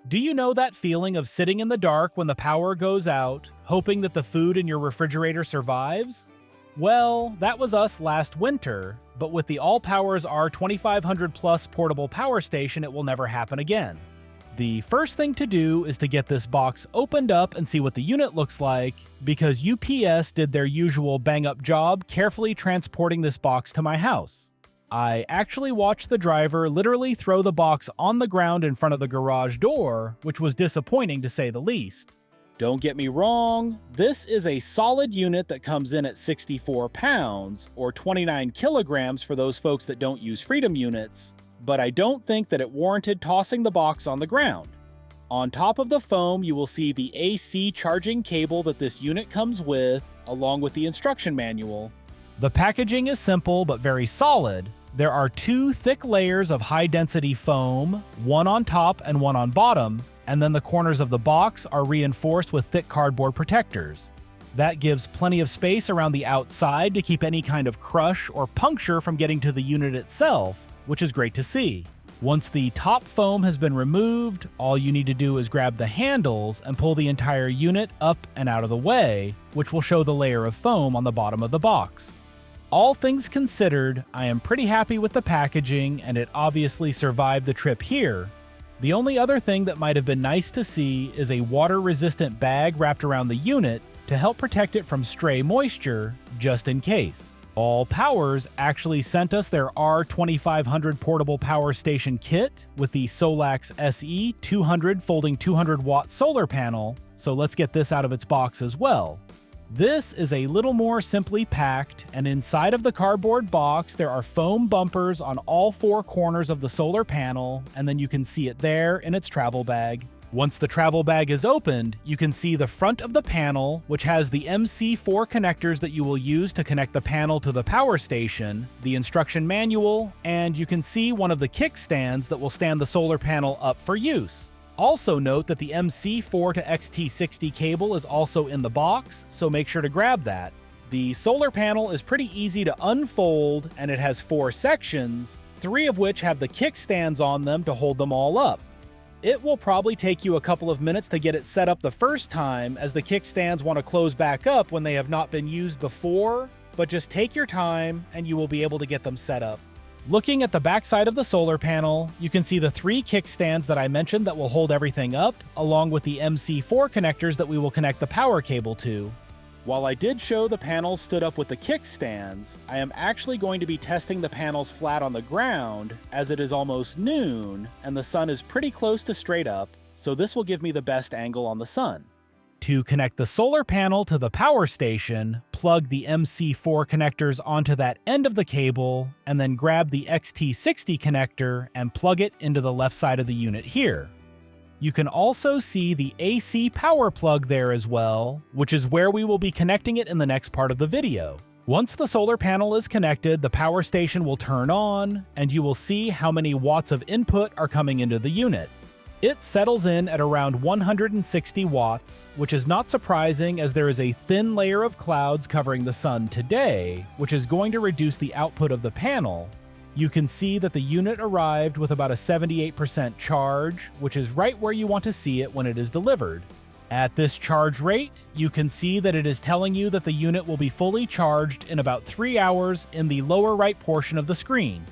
Do you know that feeling of sitting in the dark when the power goes out, hoping that the food in your refrigerator survives? Well, that was us last winter, but with the Allpowers R2500 Plus portable power station, it will never happen again. The first thing to do is to get this box opened up and see what the unit looks like, because UPS did their usual bang-up job carefully transporting this box to my house. I actually watched the driver literally throw the box on the ground in front of the garage door, which was disappointing to say the least. Don't get me wrong, this is a solid unit that comes in at 64 pounds, or 29 kilograms for those folks that don't use Freedom units, but I don't think that it warranted tossing the box on the ground. On top of the foam, you will see the AC charging cable that this unit comes with, along with the instruction manual. The packaging is simple but very solid. There are two thick layers of high-density foam, one on top and one on bottom, and then the corners of the box are reinforced with thick cardboard protectors. That gives plenty of space around the outside to keep any kind of crush or puncture from getting to the unit itself, which is great to see. Once the top foam has been removed, all you need to do is grab the handles and pull the entire unit up and out of the way, which will show the layer of foam on the bottom of the box. All things considered, I am pretty happy with the packaging, and it obviously survived the trip here. The only other thing that might have been nice to see is a water-resistant bag wrapped around the unit to help protect it from stray moisture, just in case. Allpowers actually sent us their R2500 portable power station kit with the Solax SE 200 folding 200 watt solar panel, so let's get this out of its box as well. This is a little more simply packed, and inside of the cardboard box there are foam bumpers on all four corners of the solar panel, and then you can see it there in its travel bag. Once the travel bag is opened, you can see the front of the panel, which has the MC4 connectors that you will use to connect the panel to the power station, the instruction manual, and you can see one of the kickstands that will stand the solar panel up for use. Also note that the MC4 to XT60 cable is also in the box, so make sure to grab that. The solar panel is pretty easy to unfold, and it has 4 sections, 3 of which have the kickstands on them to hold them all up. It will probably take you a couple of minutes to get it set up the first time, as the kickstands want to close back up when they have not been used before, but just take your time and you will be able to get them set up. Looking at the backside of the solar panel, you can see the 3 kickstands that I mentioned that will hold everything up, along with the MC4 connectors that we will connect the power cable to. While I did show the panels stood up with the kickstands, I am actually going to be testing the panels flat on the ground, as it is almost noon, and the sun is pretty close to straight up, so this will give me the best angle on the sun. To connect the solar panel to the power station, plug the MC4 connectors onto that end of the cable, and then grab the XT60 connector and plug it into the left side of the unit here. You can also see the AC power plug there as well, which is where we will be connecting it in the next part of the video. Once the solar panel is connected, the power station will turn on, and you will see how many watts of input are coming into the unit. It settles in at around 160 watts, which is not surprising as there is a thin layer of clouds covering the sun today, which is going to reduce the output of the panel. You can see that the unit arrived with about a 78% charge, which is right where you want to see it when it is delivered. At this charge rate, you can see that it is telling you that the unit will be fully charged in about 3 hours in the lower right portion of the screen.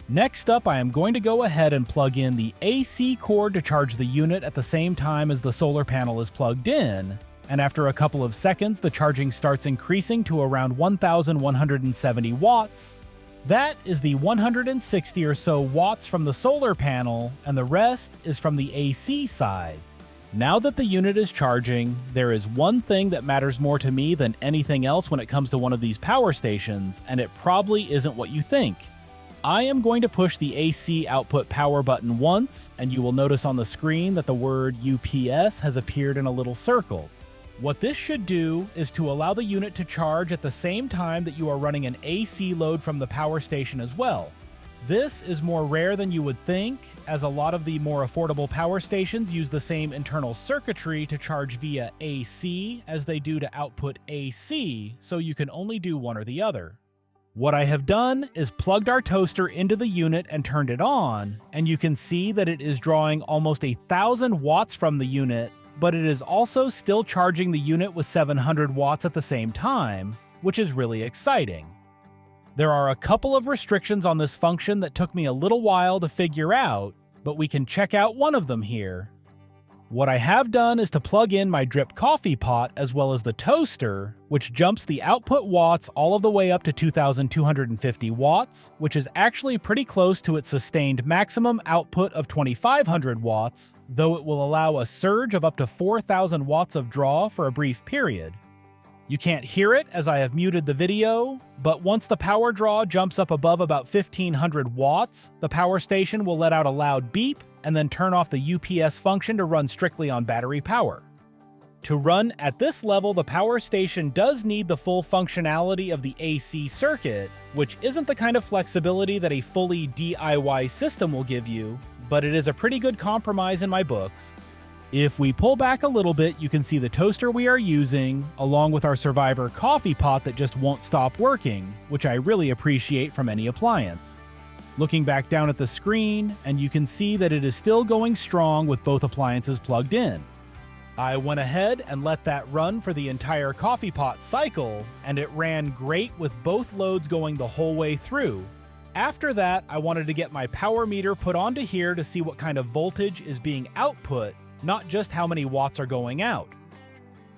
Next up, I am going to go ahead and plug in the AC cord to charge the unit at the same time as the solar panel is plugged in, and after a couple of seconds, the charging starts increasing to around 1,170 watts. That is the 160 or so watts from the solar panel, and the rest is from the AC side. Now that the unit is charging, there is one thing that matters more to me than anything else when it comes to one of these power stations, and it probably isn't what you think. I am going to push the AC output power button once, and you will notice on the screen that the word UPS has appeared in a little circle. What this should do is to allow the unit to charge at the same time that you are running an AC load from the power station as well. This is more rare than you would think, as a lot of the more affordable power stations use the same internal circuitry to charge via AC as they do to output AC, so you can only do one or the other. What I have done is plugged our toaster into the unit and turned it on, and you can see that it is drawing almost 1,000 watts from the unit, but it is also still charging the unit with 700 watts at the same time, which is really exciting. There are a couple of restrictions on this function that took me a little while to figure out, but we can check out one of them here. What I have done is to plug in my drip coffee pot as well as the toaster, which jumps the output watts all of the way up to 2,250 watts, which is actually pretty close to its sustained maximum output of 2,500 watts, though it will allow a surge of up to 4,000 watts of draw for a brief period. You can't hear it as I have muted the video, but once the power draw jumps up above about 1,500 watts, the power station will let out a loud beep and then turn off the UPS function to run strictly on battery power. To run at this level, the power station does need the full functionality of the AC circuit, which isn't the kind of flexibility that a fully DIY system will give you, but it is a pretty good compromise in my books. If we pull back a little bit, you can see the toaster we are using, along with our Survivor coffee pot that just won't stop working, which I really appreciate from any appliance. Looking back down at the screen, and you can see that it is still going strong with both appliances plugged in. I went ahead and let that run for the entire coffee pot cycle, and it ran great with both loads going the whole way through. After that, I wanted to get my power meter put onto here to see what kind of voltage is being output, not just how many watts are going out.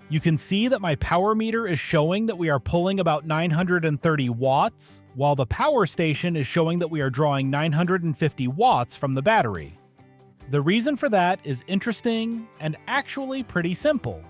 You can see that my power meter is showing that we are pulling about 930 watts, while the power station is showing that we are drawing 950 watts from the battery. The reason for that is interesting and actually pretty simple.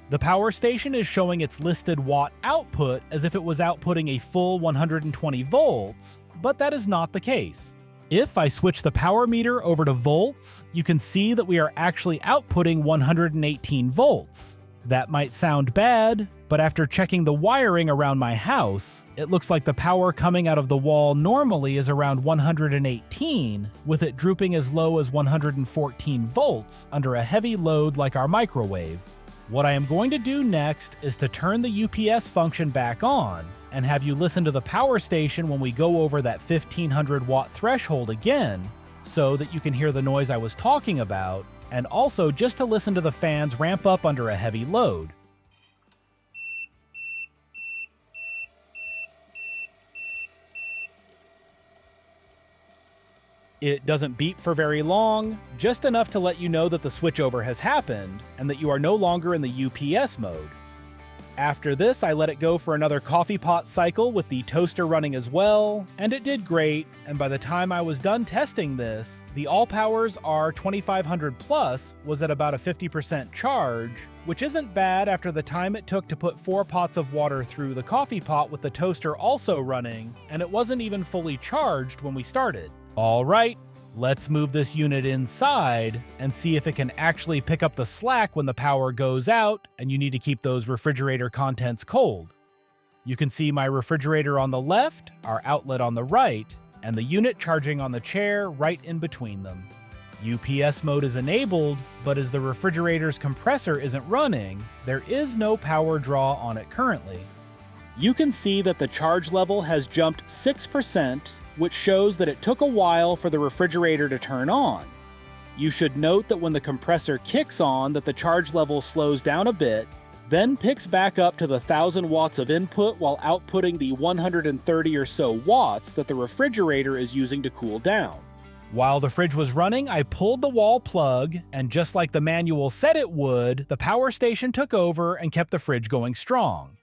The power station is showing its listed watt output as if it was outputting a full 120 volts, but that is not the case. If I switch the power meter over to volts, you can see that we are actually outputting 118 volts. That might sound bad, but after checking the wiring around my house, it looks like the power coming out of the wall normally is around 118, with it drooping as low as 114 volts under a heavy load like our microwave. What I am going to do next is to turn the UPS function back on and have you listen to the power station when we go over that 1,500 watt threshold again, so that you can hear the noise I was talking about, and also just to listen to the fans ramp up under a heavy load. It doesn't beep for very long, just enough to let you know that the switchover has happened and that you are no longer in the UPS mode. After this, I let it go for another coffee pot cycle with the toaster running as well, and it did great, and by the time I was done testing this, the Allpowers R2500 Plus was at about a 50% charge, which isn't bad after the time it took to put 4 pots of water through the coffee pot with the toaster also running, and it wasn't even fully charged when we started. Alright, let's move this unit inside and see if it can actually pick up the slack when the power goes out and you need to keep those refrigerator contents cold. You can see my refrigerator on the left, our outlet on the right, and the unit charging on the chair right in between them. UPS mode is enabled, but as the refrigerator's compressor isn't running, there is no power draw on it currently. You can see that the charge level has jumped 6%, which shows that it took a while for the refrigerator to turn on. You should note that when the compressor kicks on that the charge level slows down a bit, then picks back up to the 1,000 watts of input while outputting the 130 or so watts that the refrigerator is using to cool down. While the fridge was running, I pulled the wall plug, and just like the manual said it would, the power station took over and kept the fridge going strong.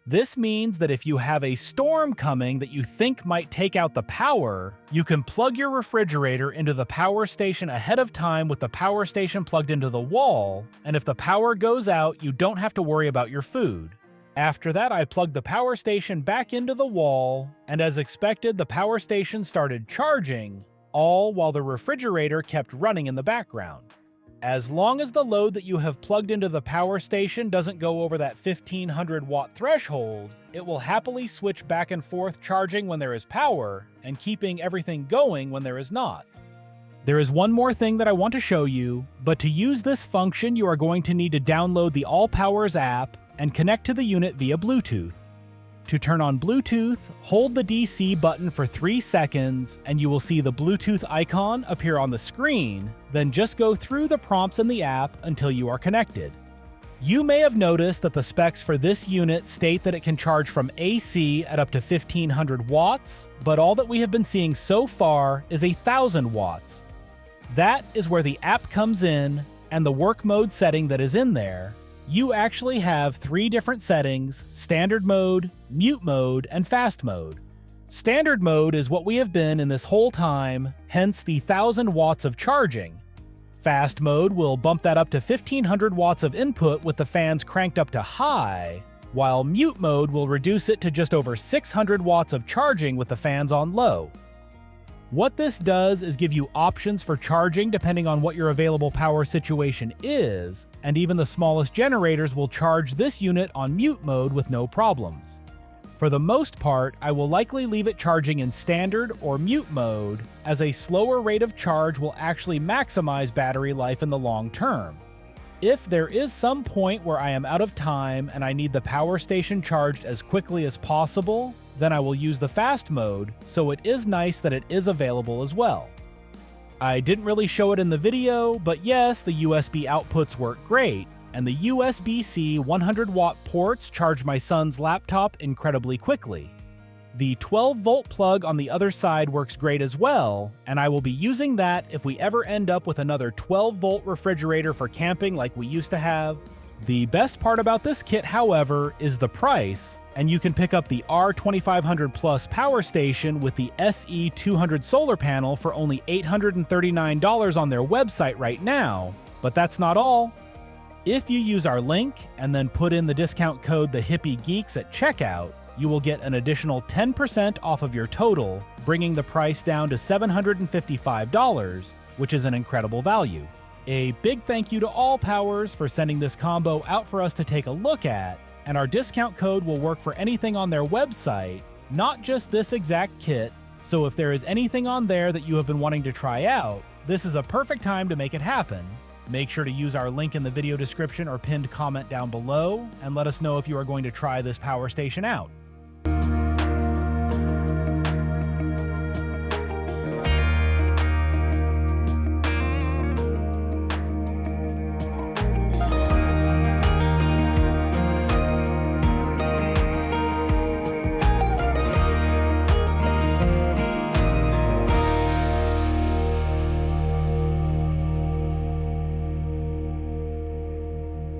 This means that if you have a storm coming that you think might take out the power, you can plug your refrigerator into the power station ahead of time with the power station plugged into the wall, and if the power goes out, you don't have to worry about your food. After that, I plugged the power station back into the wall, and as expected, the power station started charging, all while the refrigerator kept running in the background. As long as the load that you have plugged into the power station doesn't go over that 1,500 watt threshold, it will happily switch back and forth charging when there is power and keeping everything going when there is not. There is one more thing that I want to show you, but to use this function you are going to need to download the Allpowers app and connect to the unit via Bluetooth. To turn on Bluetooth, hold the DC button for 3 seconds and you will see the Bluetooth icon appear on the screen, then just go through the prompts in the app until you are connected. You may have noticed that the specs for this unit state that it can charge from AC at up to 1500 watts, but all that we have been seeing so far is 1000 watts. That is where the app comes in, and the work mode setting that is in there. You actually have 3 different settings: standard mode, mute mode, and fast mode. Standard mode is what we have been in this whole time, hence the 1000 watts of charging. Fast mode will bump that up to 1500 watts of input with the fans cranked up to high, while mute mode will reduce it to just over 600 watts of charging with the fans on low. What this does is give you options for charging depending on what your available power situation is, and even the smallest generators will charge this unit on mute mode with no problems. For the most part, I will likely leave it charging in standard or mute mode, as a slower rate of charge will actually maximize battery life in the long term. If there is some point where I am out of time and I need the power station charged as quickly as possible, then I will use the fast mode, so it is nice that it is available as well. I didn't really show it in the video, but yes, the USB outputs work great, and the USB-C 100-watt ports charge my son's laptop incredibly quickly. The 12-volt plug on the other side works great as well, and I will be using that if we ever end up with another 12-volt refrigerator for camping like we used to have. The best part about this kit, however, is the price, and you can pick up the R2500 Plus power station with the SE200 solar panel for only $839 on their website right now. But that's not all. If you use our link and then put in the discount code TheHippieGeeks at checkout, you will get an additional 10% off of your total, bringing the price down to $755, which is an incredible value. A big thank you to Allpowers for sending this combo out for us to take a look at, and our discount code will work for anything on their website, not just this exact kit, so if there is anything on there that you have been wanting to try out, this is a perfect time to make it happen. Make sure to use our link in the video description or pinned comment down below, and let us know if you are going to try this power station out.